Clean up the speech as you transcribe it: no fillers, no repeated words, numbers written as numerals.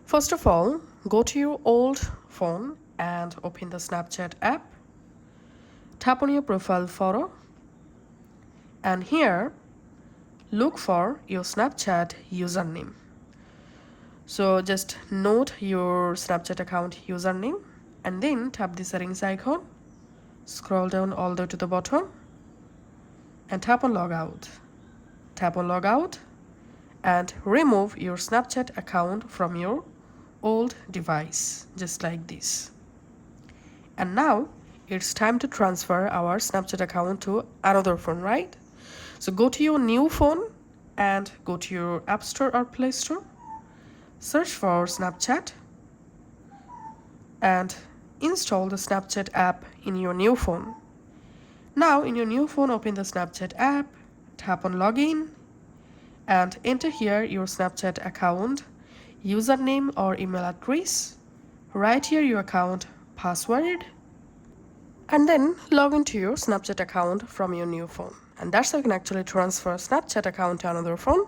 First of all, go to your old phone and open the Snapchat app. Tap on your profile photo, and here look for your Snapchat username. So just note your Snapchat account username and then tap the settings icon. Scroll down all the way to the bottom and tap on logout. Tap on logout and remove your Snapchat account from your old device, just like this. And now it's time to transfer our Snapchat account to another phone, right? So go to your new phone and go to your App Store or Play Store. Search for Snapchat and install the Snapchat app in your new phone. Now in your new phone, open the Snapchat app, tap on login and enter here your Snapchat account, username or email address. Write here your account password and then log into your Snapchat account from your new phone. And that's how you can actually transfer Snapchat account to another phone.